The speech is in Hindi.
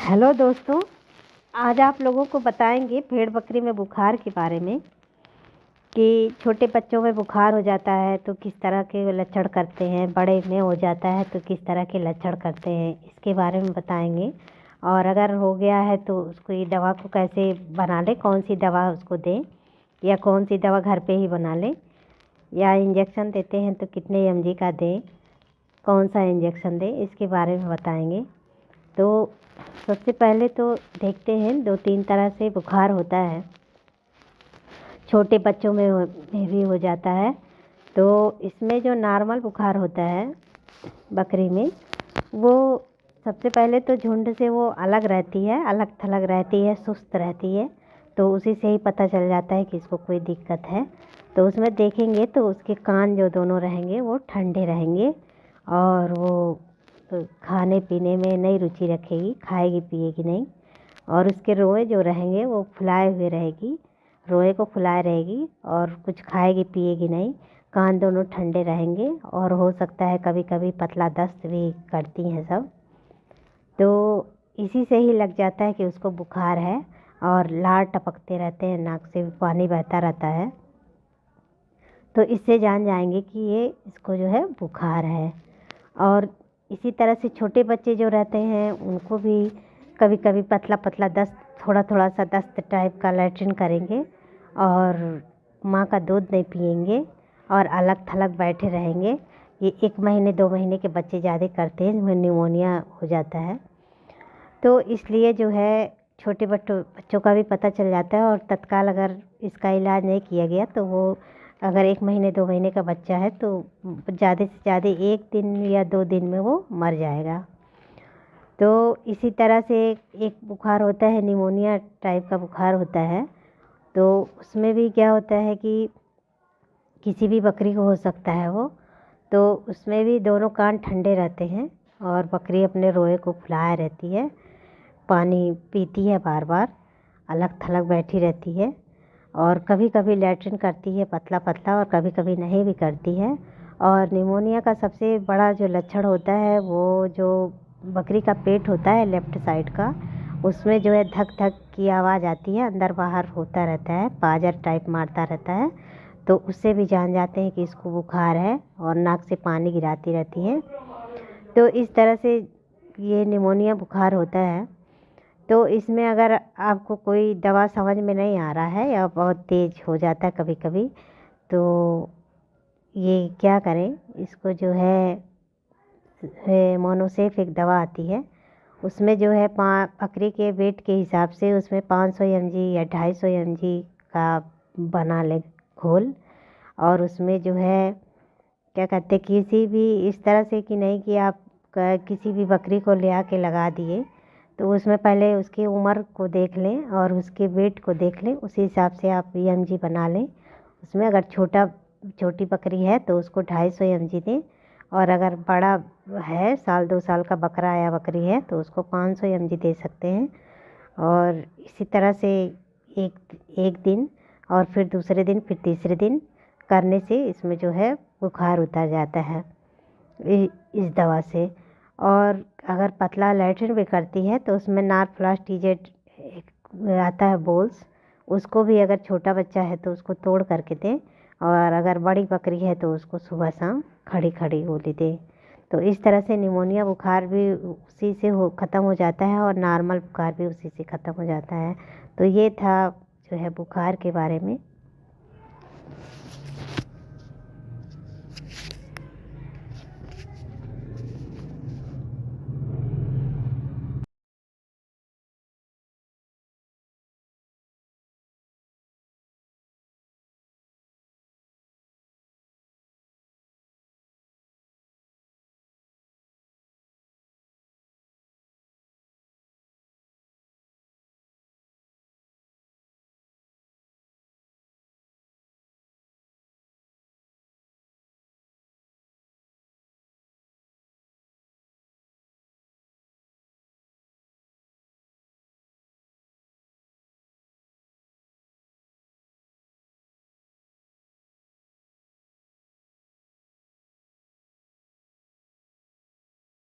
हेलो दोस्तों, आज आप लोगों को बताएंगे भेड़ बकरी में बुखार के बारे में कि छोटे बच्चों में बुखार हो जाता है तो किस तरह के लक्षण करते हैं, बड़े में हो जाता है तो किस तरह के लक्षण करते हैं, इसके बारे में बताएंगे। और अगर हो गया है तो उसको ये दवा को कैसे बना लें, कौन सी दवा उसको दें या कौन सी दवा घर पे ही बना लें, या इंजेक्शन देते हैं तो कितने mg का दें, कौन सा इंजेक्शन दें, इसके बारे में बताएंगे। तो सबसे पहले तो देखते हैं, 2-3 तरह से बुखार होता है, छोटे बच्चों में भी हो जाता है। तो इसमें जो नॉर्मल बुखार होता है बकरी में, वो सबसे पहले तो झुंड से वो अलग रहती है, अलग थलग रहती है, सुस्त रहती है, तो उसी से ही पता चल जाता है कि इसको कोई दिक्कत है। तो उसमें देखेंगे तो उसके कान जो दोनों रहेंगे वो ठंडे रहेंगे और वो खाने पीने में नहीं रुचि रखेगी, खाएगी पिएगी नहीं। और उसके रोए जो रहेंगे वो फुलाए हुए रहेगी, रोए को फुलाए रहेगी और कुछ खाएगी पिएगी नहीं। कान दोनों ठंडे रहेंगे और हो सकता है कभी कभी पतला दस्त भी करती हैं सब। तो इसी से ही लग जाता है कि उसको बुखार है और लार टपकते रहते हैं, नाक से पानी बहता रहता है। तो इससे जान जाएंगे कि ये इसको जो है बुखार है। और इसी तरह से छोटे बच्चे जो रहते हैं उनको भी कभी कभी पतला पतला दस्त, थोड़ा थोड़ा सा दस्त टाइप का लैट्रिन करेंगे और माँ का दूध नहीं पिएंगे और अलग थलग बैठे रहेंगे। ये 1 महीने 2 महीने के बच्चे ज़्यादा करते हैं जिनमें निमोनिया हो जाता है। तो इसलिए जो है छोटे बच्चों का भी पता चल जाता है और तत्काल अगर इसका इलाज नहीं किया गया तो वो अगर 1 महीने 2 महीने का बच्चा है तो ज़्यादा से ज़्यादा 1 दिन या 2 दिन में वो मर जाएगा। तो इसी तरह से एक बुखार होता है, निमोनिया टाइप का बुखार होता है। तो उसमें भी क्या होता है कि किसी भी बकरी को हो सकता है वो, तो उसमें भी दोनों कान ठंडे रहते हैं और बकरी अपने रोए को फुलाए रहती है, पानी पीती है बार बार, अलग थलग बैठी रहती है और कभी कभी लैट्रिन करती है पतला पतला और कभी कभी नहीं भी करती है। और निमोनिया का सबसे बड़ा जो लक्षण होता है वो जो बकरी का पेट होता है लेफ़्ट साइड का, उसमें जो है धक धक की आवाज़ आती है, अंदर बाहर होता रहता है, पाजर टाइप मारता रहता है। तो उससे भी जान जाते हैं कि इसको बुखार है और नाक से पानी गिराती रहती है। तो इस तरह से ये निमोनिया बुखार होता है। तो इसमें अगर आपको कोई दवा समझ में नहीं आ रहा है या बहुत तेज़ हो जाता है कभी कभी, तो ये क्या करें, इसको जो है मोनोसेफ एक दवा आती है, उसमें जो है बकरी के वेट के हिसाब से उसमें 500 mg या 250 mg का बना ले घोल। और उसमें जो है क्या कहते, किसी भी इस तरह से कि नहीं कि आप किसी भी बकरी को ले आके लगा दिए, तो उसमें पहले उसकी उम्र को देख लें और उसके वेट को देख लें, उसी हिसाब से आप mg बना लें। उसमें अगर छोटी बकरी है तो उसको 250 mg दें और अगर बड़ा है, 1-2 साल का बकरा या बकरी है तो उसको 500 mg दे सकते हैं। और इसी तरह से एक दिन और फिर दूसरे दिन फिर तीसरे दिन करने से इसमें जो है बुखार उतर जाता है इस दवा से। और अगर पतला लैट्रिन भी करती है तो उसमें नारफ्लास TZ आता है बोल्स, उसको भी अगर छोटा बच्चा है तो उसको तोड़ करके दें और अगर बड़ी बकरी है तो उसको सुबह शाम खड़ी खड़ी गोली दें। तो इस तरह से निमोनिया बुखार भी उसी से ख़त्म हो जाता है और नॉर्मल बुखार भी उसी से ख़त्म हो जाता है। तो ये था जो है बुखार के बारे में।